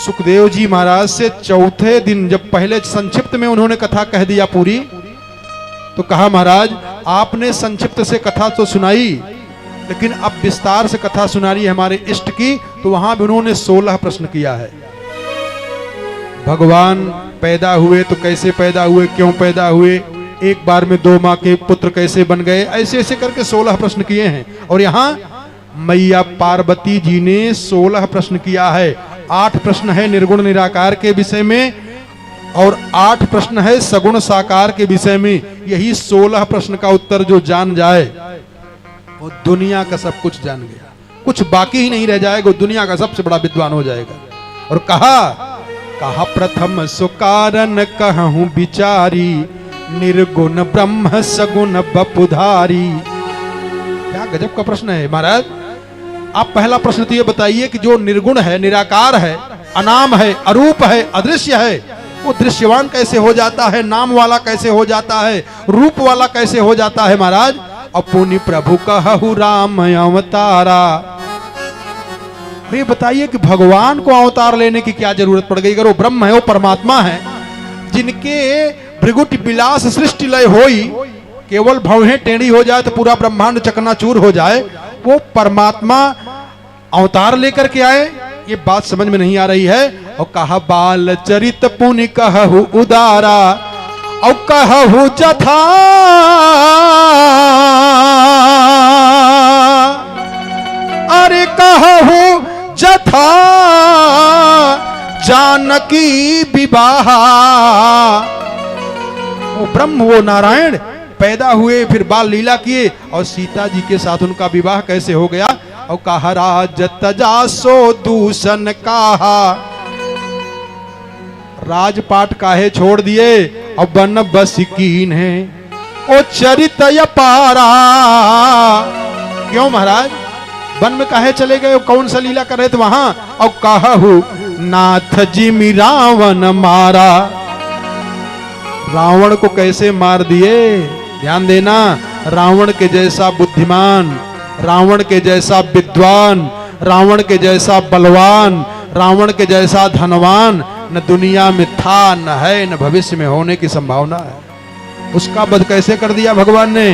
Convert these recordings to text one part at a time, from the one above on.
सुखदेव जी महाराज से चौथे दिन जब पहले संक्षिप्त में उन्होंने कथा कह दिया पूरी, तो कहा महाराज आपने संक्षिप्त से कथा तो सुनाई, लेकिन अब विस्तार से कथा सुना रही है हमारे इष्ट की। तो वहां भी उन्होंने 16 प्रश्न किया है। भगवान पैदा हुए तो कैसे पैदा हुए, क्यों पैदा हुए, एक बार में 2 माँ के पुत्र कैसे बन गए, ऐसे ऐसे करके 16 प्रश्न किए हैं। और यहाँ मैया पार्वती जी ने 16 प्रश्न किया है। 8 प्रश्न है निर्गुण निराकार के विषय में और 8 प्रश्न है सगुण साकार के विषय में। यही 16 प्रश्न का उत्तर जो जान जाए वो दुनिया का सब कुछ जान गया, कुछ बाकी ही नहीं रह जाएगा, दुनिया का सबसे बड़ा विद्वान हो जाएगा। और कहा प्रथम सुकारण कहूं विचारी, निर्गुण ब्रह्म सगुण बपुधारी। क्या गजब का प्रश्न है महाराज। आप पहला प्रश्न तो ये बताइए कि जो निर्गुण है, निराकार है, अनाम है, अरूप है, अदृश्य है, वो दृश्यवान कैसे हो जाता है, नाम वाला कैसे हो जाता है, रूप वाला कैसे हो जाता है महाराज। अपुनि प्रभु कहु राम अवतारा। ये बताइए कि भगवान को अवतार लेने की क्या जरूरत पड़ गई। अगर वो ब्रह्म है, वो परमात्मा है, जिनके भृगुट विलास सृष्टि लय होई, केवल भवें टेढ़ी हो जाए तो पूरा ब्रह्मांड चकनाचूर हो जाए, वो परमात्मा अवतार लेकर के आए, ये बात समझ में नहीं आ रही है। और कहा बाल चरित पुनि कहु उदारा, और कहु जथा अरे कहु जथा जानकी विवाह। वो ब्रह्म वो नारायण पैदा हुए, फिर बाल लीला किए और सीता जी के साथ उनका विवाह कैसे हो गया। और कहा राज तजासो दूषण कहा, राजपाट काहे छोड़ दिए और बन बस कीन है ओ चरित पारा। क्यों महाराज वन में काहे चले गए, कौन सा लीला कर रहे थे वहां। और कहु नाथ जी मी रावण मारा, रावण को कैसे मार दिए। ध्यान देना, रावण के जैसा बुद्धिमान, रावण के जैसा विद्वान, रावण के जैसा बलवान, रावण के जैसा धनवान न दुनिया में था, न है, न भविष्य में होने की संभावना है। उसका वध कैसे कर दिया भगवान ने।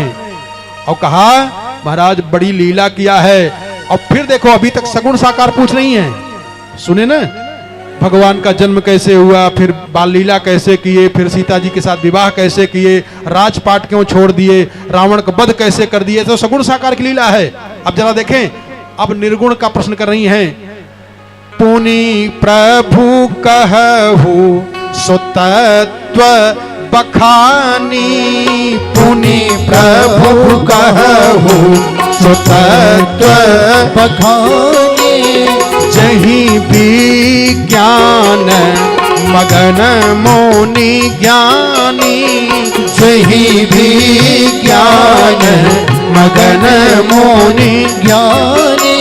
और कहा महाराज बड़ी लीला किया है। और फिर देखो अभी तक सगुण साकार पूछ रही हैं, सुने ना, भगवान का जन्म कैसे हुआ, फिर बाल लीला कैसे किए, फिर सीता जी के साथ विवाह कैसे किए, राजपाट क्यों छोड़ दिए, रावण का वध कैसे कर दिए, तो सगुण साकार की लीला है। अब जरा देखें, अब निर्गुण का प्रश्न कर रही हैं। पुनि प्रभु कहु सुतत्व बखानी, पुनि प्रभु कहु सुतत्व बखानी, जही विज्ञान मगन मोनि ज्ञानी, जही विज्ञान मगन मोनि ज्ञानी,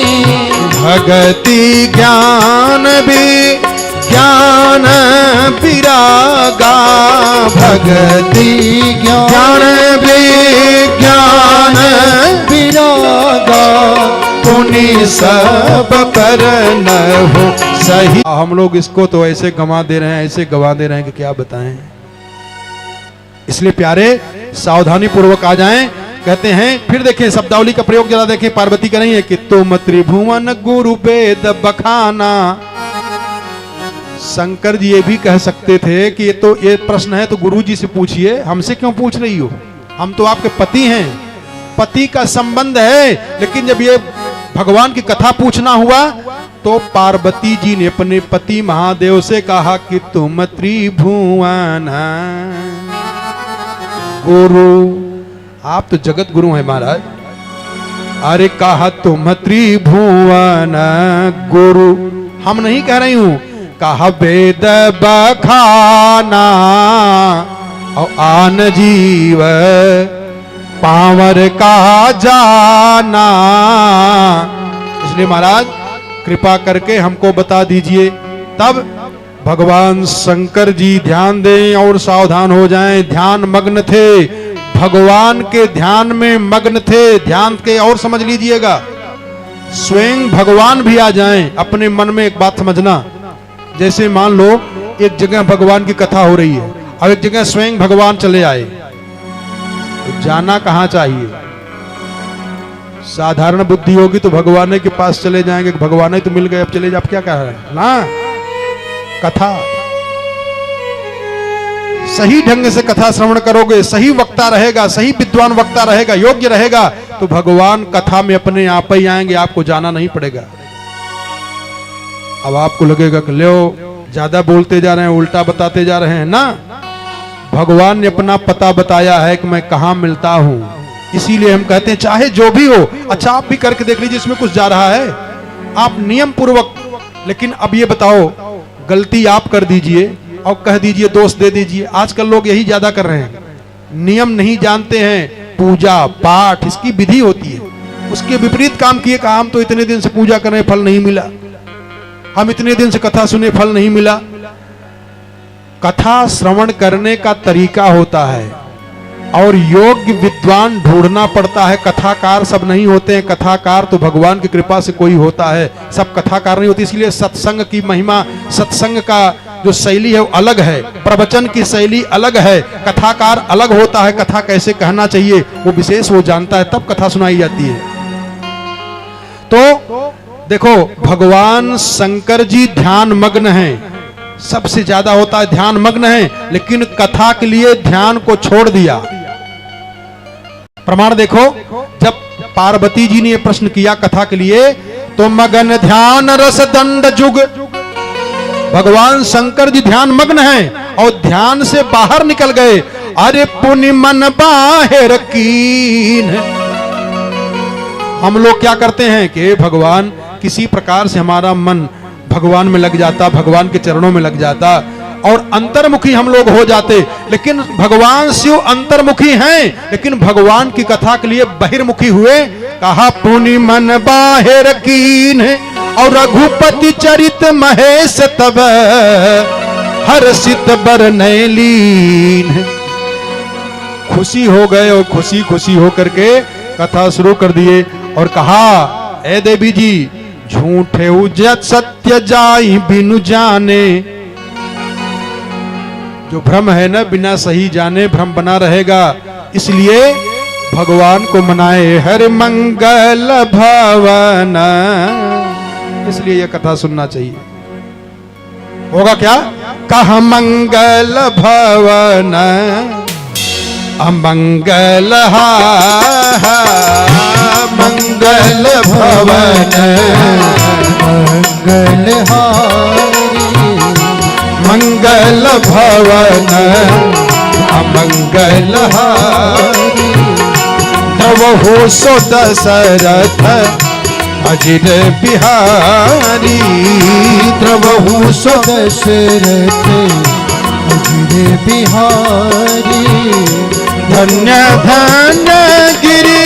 भगति ज्ञान भी ज्ञान विरागा, भगति ज्ञान भी ज्ञान विरागा, पुनि सब कर न हो सही। हम लोग इसको तो ऐसे गंवा दे रहे हैं, ऐसे गंवा दे रहे हैं कि क्या बताएं। इसलिए प्यारे सावधानी पूर्वक आ जाएं। कहते हैं, फिर देखें शब्दावली का प्रयोग जरा देखें। पार्वती कह रही है कि तुम त्रिभुवन गुरु वेद बखाना। शंकर जी ये भी कह सकते थे कि ये प्रश्न है तो गुरु जी से पूछिए, हमसे क्यों पूछ रही हो, हम तो आपके पति हैं, पति का संबंध है। लेकिन जब ये भगवान की कथा पूछना हुआ तो पार्वती जी ने अपने पति महादेव से कहा कि तुम त्रिभुवन गुरु, आप तो जगत गुरु हैं महाराज। अरे कहा तुम त्रिभुवन गुरु, हम नहीं कह रही हूं, कहा वेद बखाना और आन जीव पावर का जाना। इसलिए महाराज कृपा करके हमको बता दीजिए। तब भगवान शंकर जी ध्यान दें और सावधान हो जाएं। ध्यान मग्न थे, भगवान के ध्यान में मग्न थे। ध्यान के और समझ लीजिएगा, स्वयं भगवान भी आ जाएं। अपने मन में एक बात समझना, जैसे मान लो एक जगह भगवान की कथा हो रही है और एक जगह स्वयं भगवान चले आए, तो जाना कहां चाहिए? साधारण बुद्धि होगी तो भगवान के पास चले जाएंगे, भगवान ही तो मिल गए, अब चले जा, अब क्या कह रहे हैं ना। कथा सही ढंग से कथा श्रवण करोगे, सही वक्ता रहेगा, सही विद्वान वक्ता रहेगा, योग्य रहेगा, तो भगवान कथा में अपने आप ही आएंगे, आपको जाना नहीं पड़ेगा। अब आपको लगेगा कि लो ज्यादा बोलते जा रहे हैं, उल्टा बताते जा रहे हैं ना। भगवान ने अपना पता बताया है कि मैं कहां मिलता हूं, इसीलिए हम कहते हैं चाहे जो भी हो, अच्छा आप भी करके देख लीजिए, इसमें कुछ जा रहा है, आप नियम पूर्वक। लेकिन अब ये बताओ, गलती आप कर दीजिए और कह दीजिए, दोष दे दीजिए। आजकल लोग यही ज्यादा कर रहे हैं, नियम नहीं जानते हैं। पूजा पाठ इसकी विधि होती है, उसके विपरीत काम किए, कहा हम तो इतने दिन से पूजा कर रहे हैं, फल नहीं मिला, हम इतने दिन से कथा सुने, फल नहीं मिला। कथा श्रवण करने का तरीका होता है और योग्य विद्वान ढूंढना पड़ता है। कथाकार सब नहीं होते हैं, कथाकार तो भगवान की कृपा से कोई होता है, सब कथाकार नहीं होते। इसलिए सत्संग की महिमा, सत्संग का जो शैली है वो अलग है, प्रवचन की शैली अलग है, कथाकार अलग होता है। कथा कैसे कहना चाहिए वो विशेष वो जानता है, तब कथा सुनाई जाती है। तो देखो, भगवान शंकर जी ध्यान मग्न हैं, सबसे ज्यादा होता है ध्यान मग्न है, लेकिन कथा के लिए ध्यान को छोड़ दिया। प्रमाण देखो, जब पार्वती जी ने यह प्रश्न किया कथा के लिए, तो मगन ध्यान रस दंड जुग, भगवान शंकर जी ध्यान मग्न हैं और ध्यान से बाहर निकल गए। अरे पुनि मन बाहर कीन। हम लोग क्या करते हैं कि भगवान, किसी प्रकार से हमारा मन भगवान में लग जाता, भगवान के चरणों में लग जाता और अंतर्मुखी हम लोग हो जाते। लेकिन भगवान शिव अंतर्मुखी हैं, लेकिन भगवान की कथा के लिए बहिर्मुखी हुए। कहा पुनि मन बाहर कीन और रघुपति चरित महेश तब हर्षित बरनय लीन। खुशी हो गए और खुशी खुशी होकर के कथा शुरू कर दिए और कहा, ए देवी जी, झूठे उजत सत्य जाई बिनु जाने। जो भ्रम है ना, बिना सही जाने भ्रम बना रहेगा। इसलिए भगवान को मनाए हर मंगल भवन, इसलिए यह कथा सुनना चाहिए। होगा क्या? कह मंगल भवन अमंगल मंगल भवन मंगल मंगल भवन अमंगल द्रवहु सो दशरथ अजिर बिहारी। द्रवहु सो दशरथ अजिर बिहारी। धन्य धन्य गिरि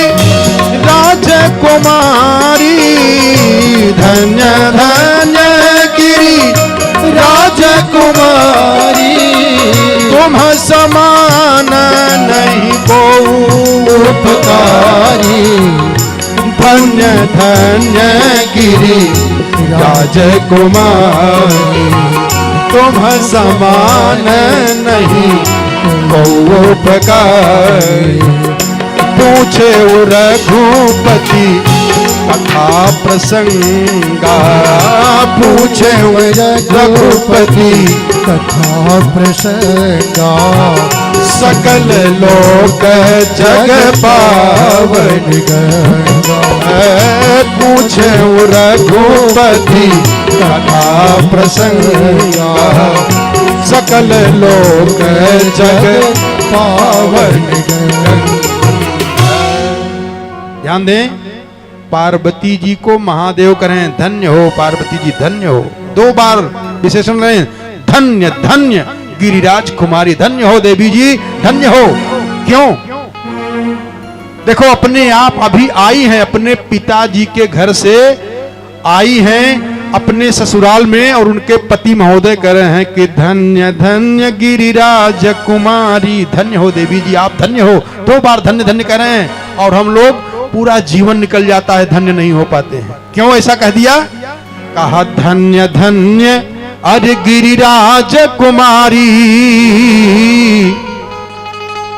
राजकुमारी। धन्य धन्य गिरि राजकुमारी। तुम समान नहीं को उपकारी। धन्य धन्य गिरि राजकुमारी। तुम समान नहीं उपकारी। पूछे रघुपति कथा प्रसंगा। पूछे रघुपति कथा प्रसंगा। सकल लोक जग पावन गंगा। पूछे रघुपति कथा प्रसंगा। सकल लोक जग पावन गंगा। ध्यान दें, पार्वती जी को महादेव करें, धन्य हो पार्वती जी, धन्य हो। 2 बार विशेषण रहे, धन्य धन्य गिरिराज कुमारी। धन्य हो देवी जी, धन्य हो। क्यों? देखो, अपने आप अभी आई हैं, अपने पिताजी के घर से आई हैं अपने ससुराल में, और उनके पति महोदय कह रहे हैं कि धन्य धन्य गिरिराज कुमारी। धन्य हो देवी जी, आप धन्य हो। 2 बार धन्य धन्य कह रहे हैं, और हम लोग पूरा जीवन निकल जाता है, धन्य नहीं हो पाते हैं। क्यों ऐसा कह दिया? कहा धन्य धन्य अरे गिरिराज कुमारी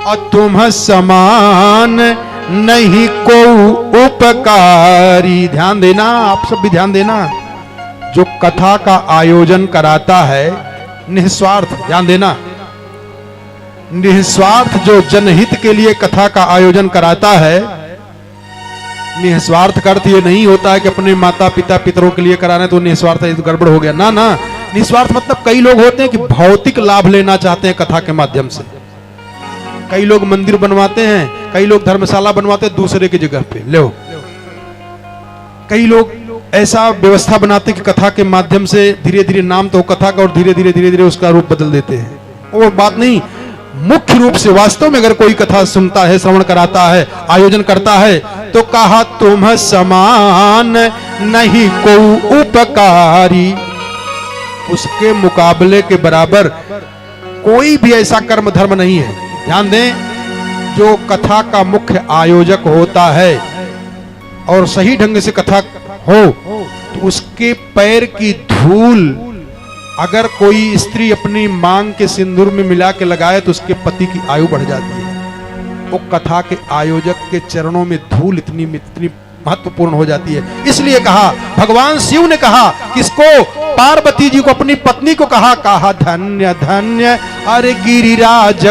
और तुम समान नहीं को उपकारी। ध्यान देना, आप सब भी ध्यान देना। जो कथा का आयोजन कराता है निस्वार्थ, ध्यान देना, निस्वार्थ जो जनहित के लिए कथा का आयोजन कराता है, निस्वार्थ का अर्थ ये नहीं होता है कि अपने माता पिता पितरों के लिए कराना तो निस्वार्थ है, तो गड़बड़ हो गया। ना ना, निस्वार्थ मतलब कई लोग होते हैं कि भौतिक लाभ लेना चाहते हैं कथा के माध्यम से। कई लोग मंदिर बनवाते हैं, कई लोग धर्मशाला बनवाते हैं दूसरे की जगह पे, लो। कई लोग ऐसा व्यवस्था बनाते हैं कि कथा के माध्यम से धीरे धीरे नाम तो कथा का और धीरे धीरे उसका रूप बदल देते हैं। वो बात नहीं, मुख्य रूप से वास्तव में अगर कोई कथा सुनता है, श्रवण कराता है, आयोजन करता है, तो कहा तुम समान नहीं को उपकारी। उसके मुकाबले के बराबर कोई भी ऐसा कर्म धर्म नहीं है। ध्यान दें, जो कथा का मुख्य आयोजक होता है और सही ढंग से कथा हो तो उसके पैर की धूल अगर कोई स्त्री अपनी मांग के सिंदूर में मिला के लगाए तो उसके पति की आयु बढ़ जाती है। वो कथा के आयोजक के चरणों में धूल इतनी महत्वपूर्ण हो जाती है। इसलिए कहा, भगवान शिव ने कहा किसको? पार्वती जी को, अपनी पत्नी को कहा धन्य धन्य अरे गिरिराज